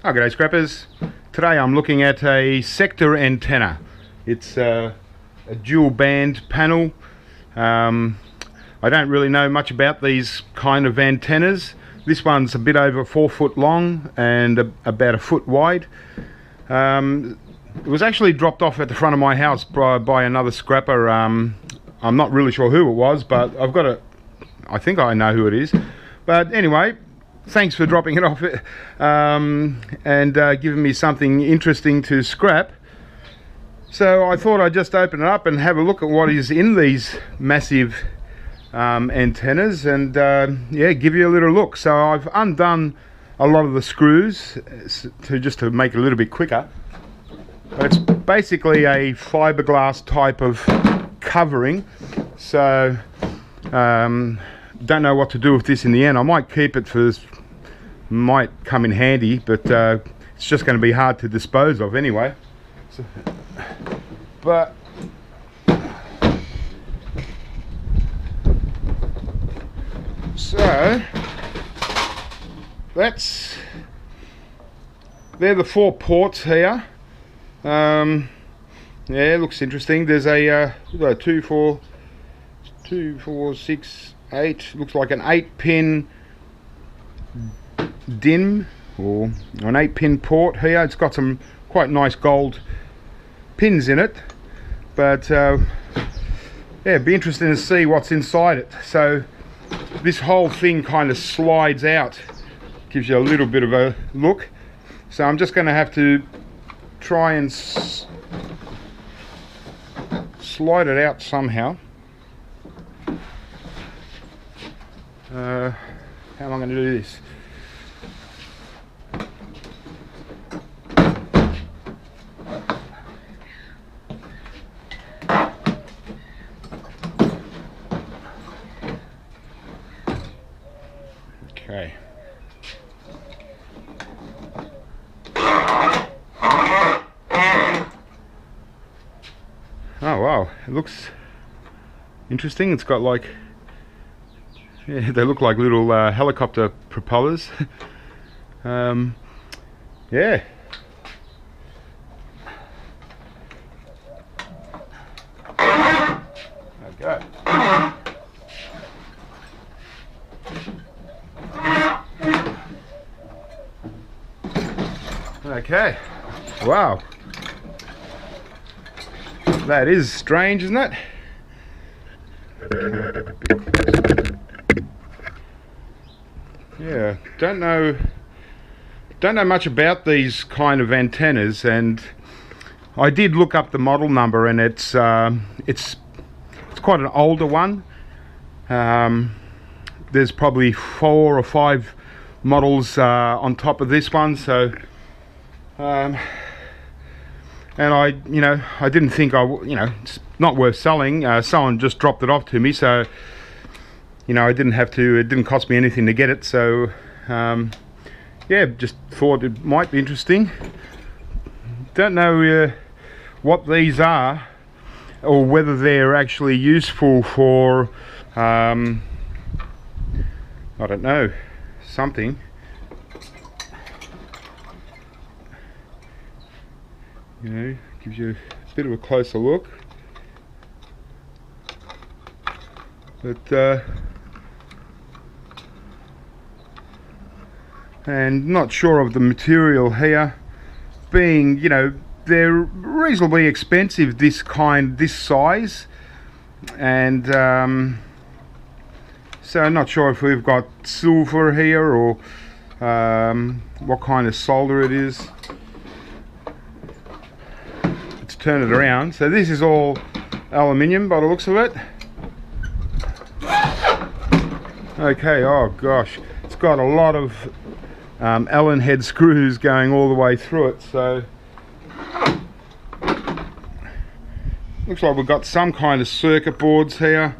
Oh, g'day scrappers. Today I'm looking at a Sector antenna. It's a dual band panel. I don't really know much about these kind of antennas. This one's a bit over 4 foot long and about 1 foot wide. It was actually dropped off at the front of my house by another scrapper. I'm not really sure who it was, but I think I know who it is. But anyway, thanks for dropping it off and giving me something interesting to scrap. So I thought I'd just open it up and have a look at what is in these massive antennas and yeah, give you a little look. So I've undone a lot of the screws to make it a little bit quicker. But it's basically a fiberglass type of covering. So don't know what to do with this in the end. I might keep it might come in handy, but it's just going to be hard to dispose of anyway. So they're the 4 ports here. Yeah, it looks interesting. There's a 2, 4, 6, 8. Looks like an 8-pin DIN or an 8-pin port here. It's got some quite nice gold pins in it, but yeah, it'd be interesting to see what's inside it. So this whole thing kind of slides out, gives you a little bit of a look. So I'm just going to have to try and slide it out somehow. How am I going to do this? Okay. Oh wow, it looks interesting. It's got like, yeah, they look like little helicopter propellers. Yeah. There we go. Okay, wow, that is strange, isn't it? Yeah, don't know much about these kind of antennas, and I did look up the model number, and it's quite an older one. There's probably 4 or 5 models on top of this one, so and I didn't think it's not worth selling. Someone just dropped it off to me, so I didn't have to. It didn't cost me anything to get it, so yeah, just thought it might be interesting. Don't know what these are or whether they're actually useful for I don't know, something. Gives you a bit of a closer look, but and not sure of the material here, being they're reasonably expensive, this size, and so I'm not sure if we've got silver here or what kind of solder it is. Let's turn it around. So this is all aluminium by the looks of it. Okay, oh gosh, it's got a lot of Allen head screws going all the way through it, so looks like we've got some kind of circuit boards here.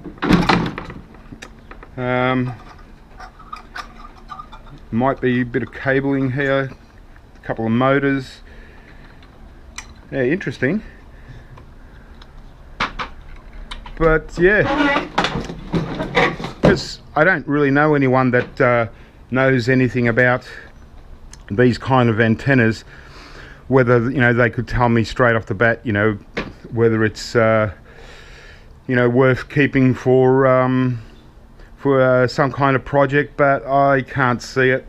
Might be a bit of cabling here, a couple of motors. Yeah, interesting. But yeah, because I don't really know anyone that knows anything about these kind of antennas, whether, you know, they could tell me straight off the bat, you know, whether it's you know, worth keeping for some kind of project, but I can't see it.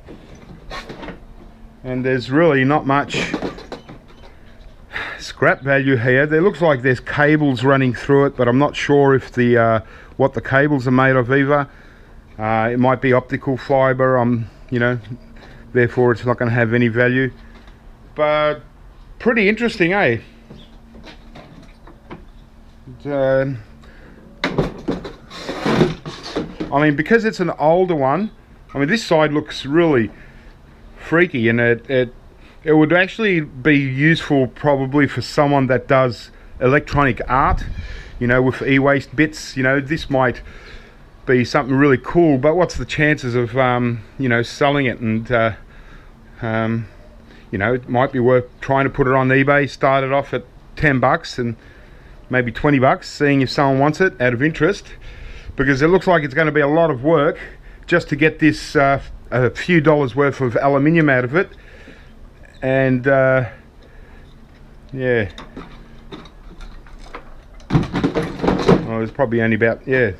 And there's really not much scrap value here. There looks like there's cables running through it, but I'm not sure if the what the cables are made of either. It might be optical fiber, you know, therefore it's not going to have any value. But pretty interesting, eh? I mean, because it's an older one, I mean, this side looks really freaky, and it would actually be useful probably for someone that does electronic art, you know, with e-waste bits. You know, this might be something really cool, but what's the chances of you know, selling it? And you know, it might be worth trying to put it on eBay, start it off at 10 bucks and maybe 20 bucks, seeing if someone wants it out of interest, because it looks like it's going to be a lot of work just to get this a few dollars worth of aluminium out of it. And yeah, well, it's probably only about, yeah,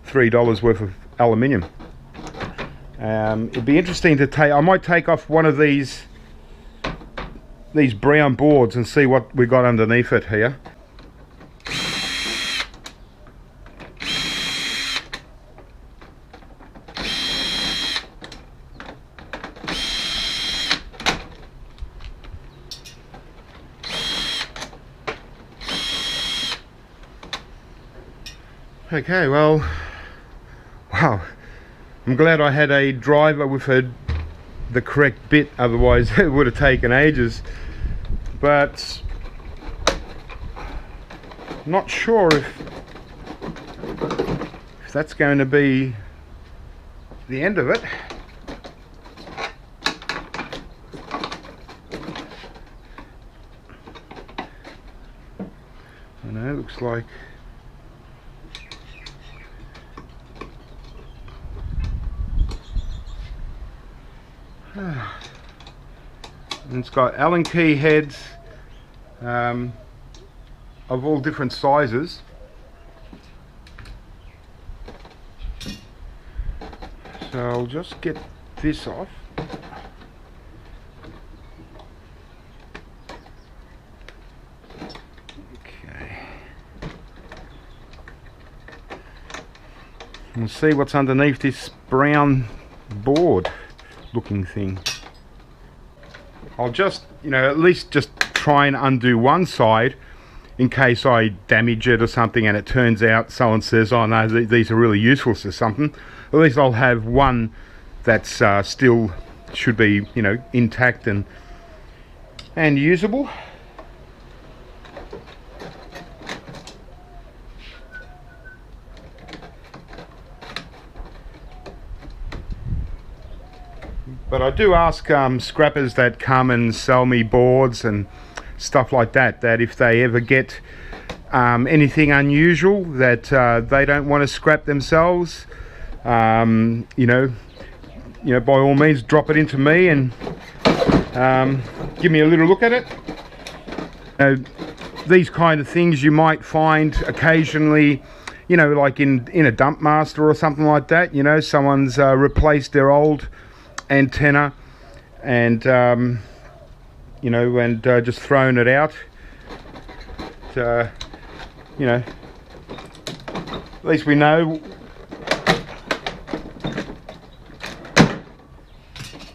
$3 worth of aluminium. It'd be interesting to take, I might take off one of these brown boards and see what we got underneath it here. Okay, well, wow, I'm glad I had a driver with the correct bit, otherwise it would have taken ages. But I'm not sure if that's going to be the end of it. I know, it looks like and it's got Allen key heads of all different sizes. So I'll just get this off. Okay. And see what's underneath this brown board looking thing. I'll just, you know, at least just try and undo one side in case I damage it or something and it turns out someone says, oh no, these are really useful to something. At least I'll have one that's still should be, you know, intact and usable. But I do ask scrappers that come and sell me boards and stuff like that, that if they ever get anything unusual that they don't want to scrap themselves, you know, by all means drop it into me and give me a little look at it. These kind of things you might find occasionally, you know, like in a dump master or something like that. You know, someone's replaced their old antenna and you know, and just thrown it out. You know, at least we know.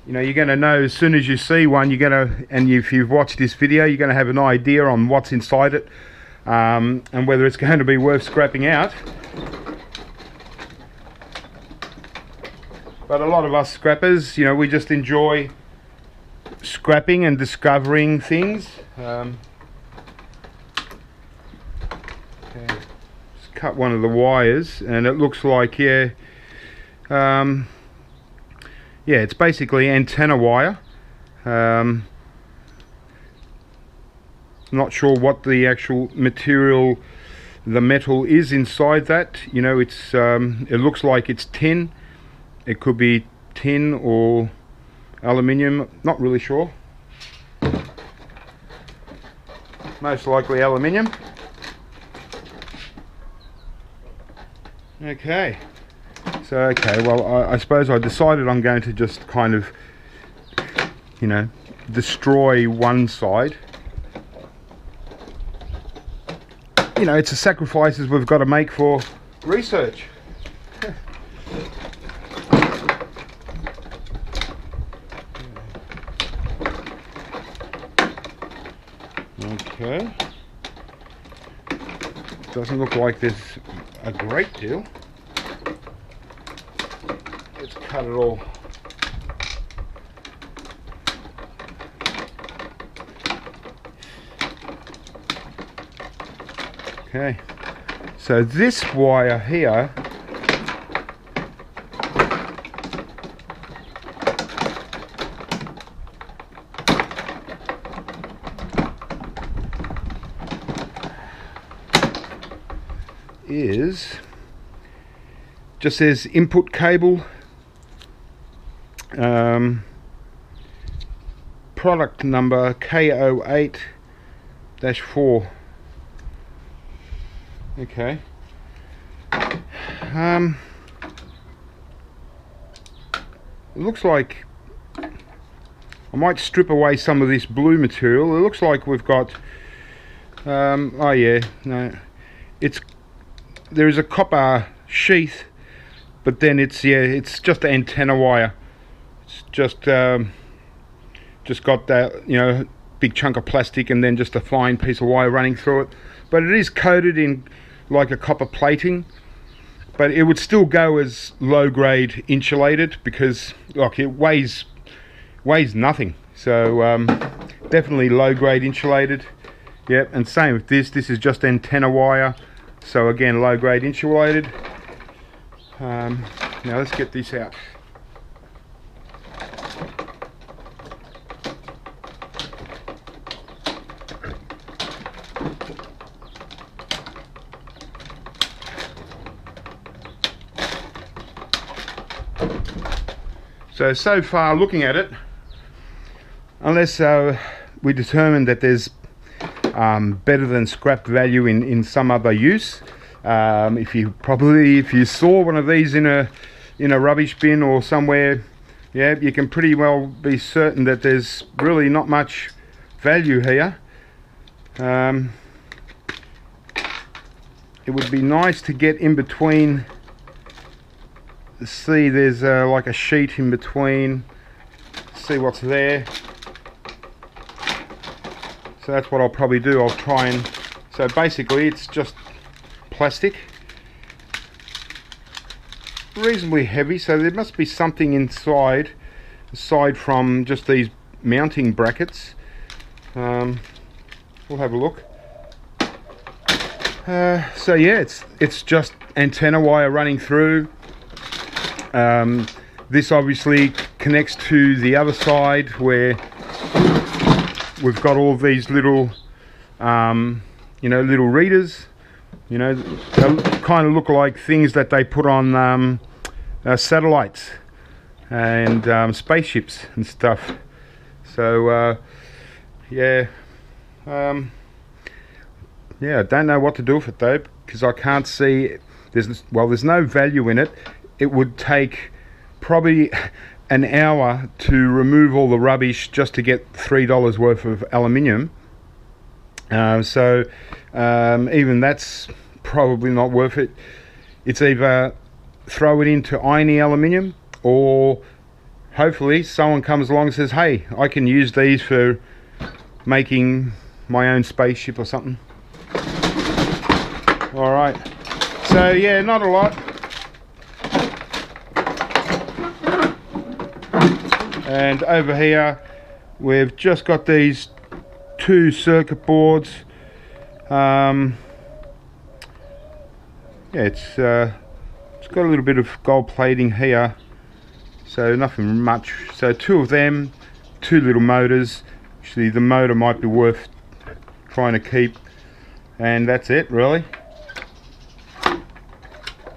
You know, you're going to know as soon as you see one. You're going to, and if you've watched this video, you're going to have an idea on what's inside it, and whether it's going to be worth scrapping out. But a lot of us scrappers, you know, we just enjoy scrapping and discovering things. Okay. Just cut one of the wires, and it looks like, yeah, yeah, it's basically antenna wire. Not sure what the actual material, the metal is inside that. You know, it's it looks like it's tin. It could be tin or aluminium, not really sure. Most likely aluminium. Okay, so okay, well I suppose I decided I'm going to just kind of, you know, destroy one side. You know, it's the sacrifices we've got to make for research. Okay, doesn't look like there's a great deal. Let's cut it all. Okay, so this wire here is just says input cable, product number K08-4. Okay. It looks like I might strip away some of this blue material. It looks like we've got oh yeah, no, there is a copper sheath, but then it's it's just antenna wire. It's just got that, you know, big chunk of plastic and then just a fine piece of wire running through it. But it is coated in like a copper plating, but it would still go as low grade insulated because like it weighs nothing. So definitely low grade insulated. Yep, and same with this is just antenna wire, so again low grade insulated. Now let's get this out. So far looking at it, unless we determine that there's better than scrap value in some other use, if you saw one of these in a rubbish bin or somewhere, yeah, you can pretty well be certain that there's really not much value here. It would be nice to get in between. See, there's like a sheet in between. See what's there. So that's what I'll probably do. I'll try and, so basically it's just plastic, reasonably heavy, so there must be something inside aside from just these mounting brackets. We'll have a look. So yeah, it's just antenna wire running through. This obviously connects to the other side where we've got all these little you know, little readers. You know, they kind of look like things that they put on satellites and spaceships and stuff. So yeah, I don't know what to do with it though, because I can't see, there's no value in it. It would take probably an hour to remove all the rubbish just to get $3 worth of aluminium. So even that's probably not worth it. It's either throw it into iron aluminium, or hopefully someone comes along and says, hey, I can use these for making my own spaceship or something. Alright, so yeah, not a lot. And over here we've just got these two circuit boards. Yeah, it's got a little bit of gold plating here, so nothing much. So two of them, two little motors. Actually the motor might be worth trying to keep, and that's it really.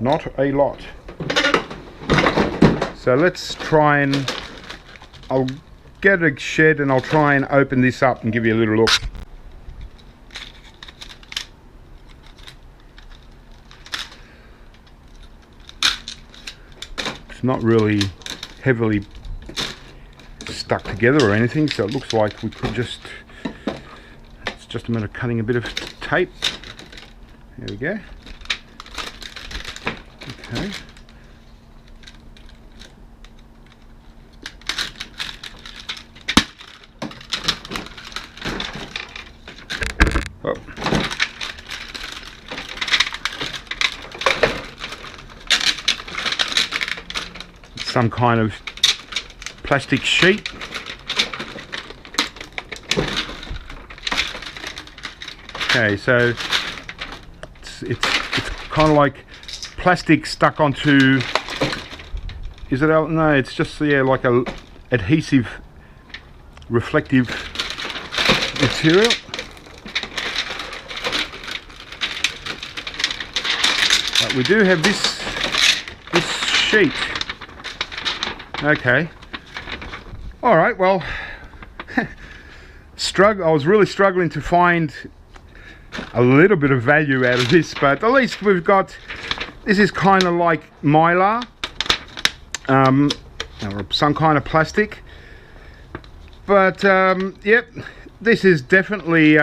Not a lot. So let's try and I'll get a shed and I'll try and open this up and give you a little look. It's not really heavily stuck together or anything, so it looks like we could just, it's just a matter of cutting a bit of tape. There we go. Okay. Oh. Some kind of plastic sheet. Okay, so it's kind of like plastic stuck onto, is it, no, it's just, yeah, like a adhesive reflective material. But we do have this sheet. Okay. All right, well, I was really struggling to find a little bit of value out of this, but at least we've got, this is kind of like mylar, or some kind of plastic, but yep, this is definitely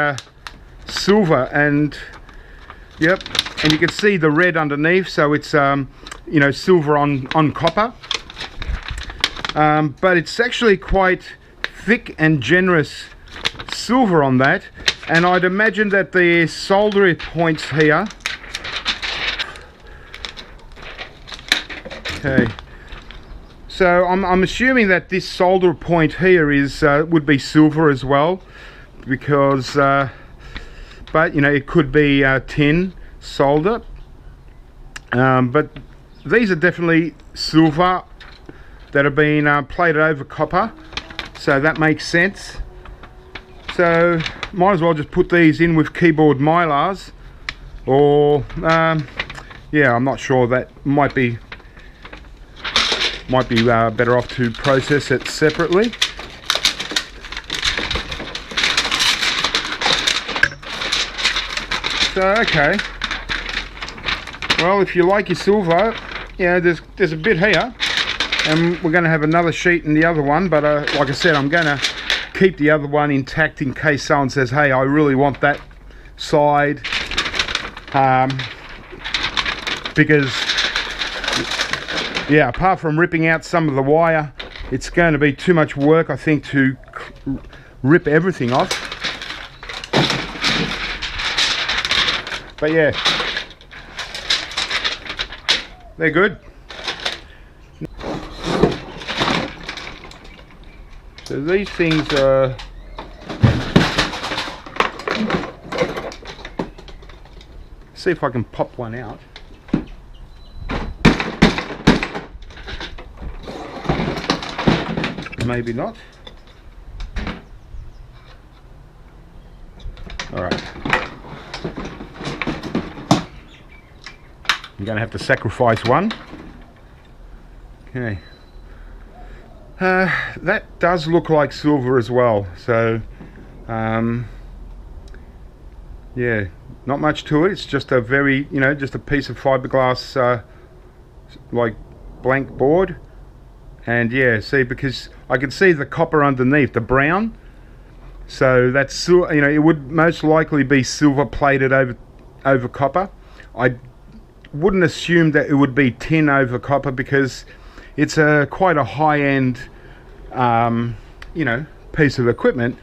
silver, and yep, and you can see the red underneath, so it's you know, silver on copper, but it's actually quite thick and generous silver on that. And I'd imagine that the solder points here. Okay. So I'm assuming that this solder point here is would be silver as well, because but you know, it could be tin solder. But these are definitely silver that have been plated over copper, so that makes sense. So might as well just put these in with keyboard mylars, or yeah, I'm not sure, that might be better off to process it separately. So okay, well, if you like your silver, yeah, there's a bit here, and we're going to have another sheet in the other one, but like I said, I'm going to keep the other one intact in case someone says, hey, I really want that side, because yeah, apart from ripping out some of the wire, it's going to be too much work, I think, to rip everything off. But yeah, they're good. So these things are, see if I can pop one out. Maybe not. All right. I'm going to have to sacrifice one. Okay. That does look like silver as well, so yeah, not much to it. It's just a very, you know, just a piece of fiberglass, like blank board. And yeah, see, because I can see the copper underneath, the brown, so that's, you know, it would most likely be silver plated over copper. I wouldn't assume that it would be tin over copper, because it's quite a high-end, you know, piece of equipment.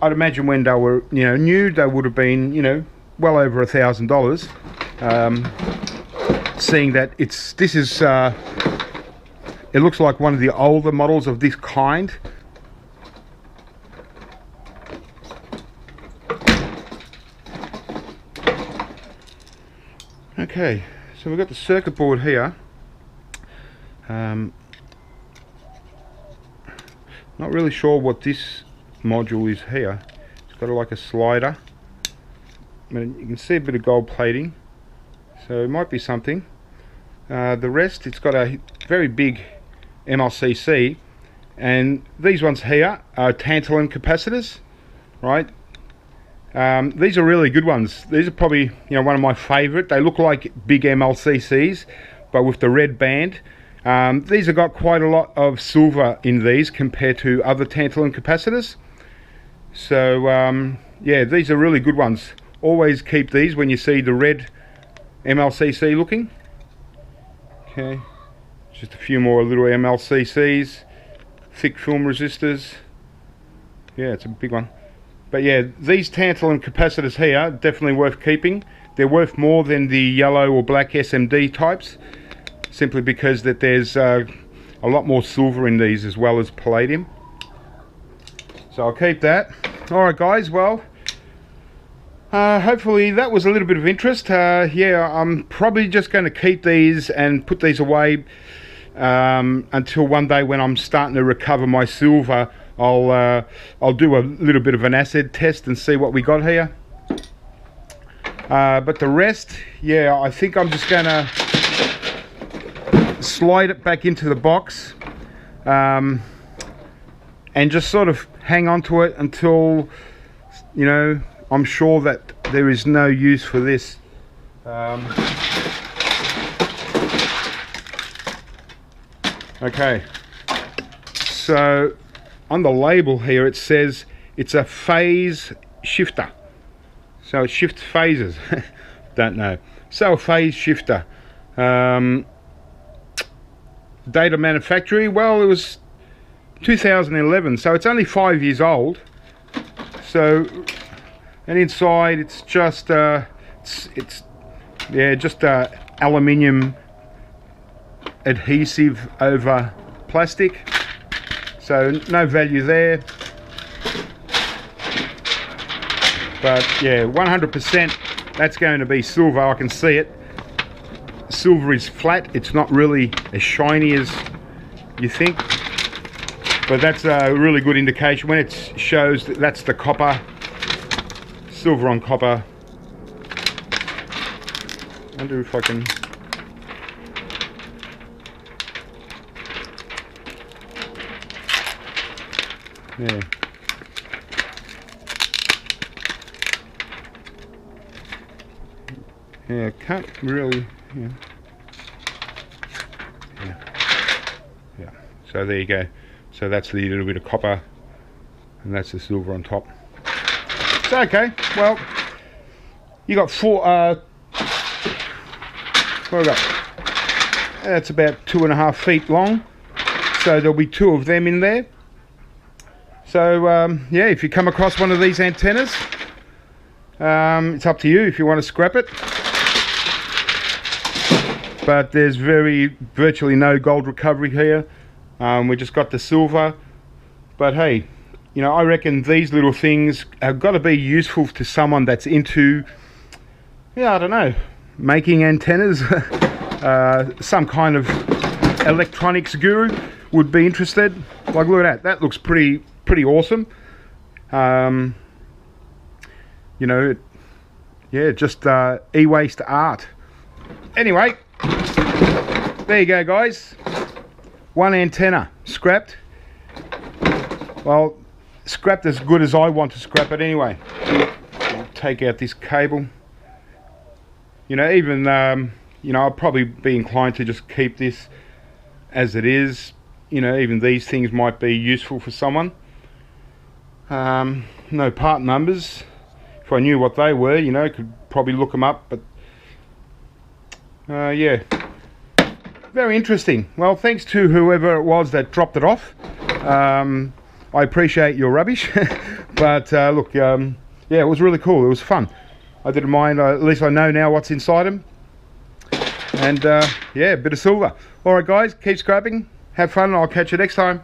I'd imagine when they were, you know, new, they would have been, you know, well over $1,000. Seeing that this is, it looks like one of the older models of this kind. Okay, so we've got the circuit board here. Not really sure what this module is here. It's got like a slider. I mean, you can see a bit of gold plating, so it might be something. The rest, it's got a very big MLCC, And these ones here are tantalum capacitors, right? These are really good ones. These are probably, you know, one of my favorite. They look like big MLCCs, but with the red band. These have got quite a lot of silver in these compared to other tantalum capacitors. So yeah, these are really good ones. Always keep these when you see the red MLCC looking. Okay, just a few more little MLCCs, thick film resistors. Yeah, it's a big one. But yeah, these tantalum capacitors here, definitely worth keeping. They're worth more than the yellow or black SMD types, simply because that there's a lot more silver in these as well as palladium. So I'll keep that. Alright guys, well, hopefully that was a little bit of interest. Yeah, I'm probably just going to keep these and put these away until one day when I'm starting to recover my silver. I'll do a little bit of an acid test and see what we got here. But the rest, yeah, I think I'm just going to slide it back into the box and just sort of hang on to it until, you know, I'm sure that there is no use for this. Okay, so on the label here it says it's a phase shifter, so it shifts phases. Don't know. So a phase shifter. Date of manufacture, well, it was 2011, so it's only 5 years old. So, and inside it's just it's yeah, just aluminium adhesive over plastic, so no value there. But yeah, 100% that's going to be silver. I can see it. Silver is flat, it's not really as shiny as you think, but that's a really good indication when it shows that that's the copper, silver on copper. I wonder if I can. Yeah. Yeah, can't really. Yeah. Yeah. So there you go. So that's the little bit of copper, and that's the silver on top. So okay. Well, you got four. What have I got? That's about 2.5 feet long. So there'll be 2 of them in there. So yeah, if you come across one of these antennas, it's up to you if you want to scrap it. But there's virtually no gold recovery here. We just got the silver. But hey, you know, I reckon these little things have got to be useful to someone that's into, yeah, I don't know, making antennas. Some kind of electronics guru would be interested. Like, look at that. That looks pretty awesome. You know, yeah, just e-waste art. Anyway, there you go guys, 1 antenna scrapped. Well, scrapped as good as I want to scrap it anyway. I'll take out this cable. You know, even you know, I'll probably be inclined to just keep this as it is. You know, even these things might be useful for someone. No part numbers. If I knew what they were, you know, could probably look them up, but yeah, very interesting. Well, thanks to whoever it was that dropped it off. I appreciate your rubbish. But look, yeah, it was really cool. It was fun. I didn't mind. At least I know now what's inside them. And yeah, a bit of silver. Alright guys, keep scrapping, have fun, and I'll catch you next time.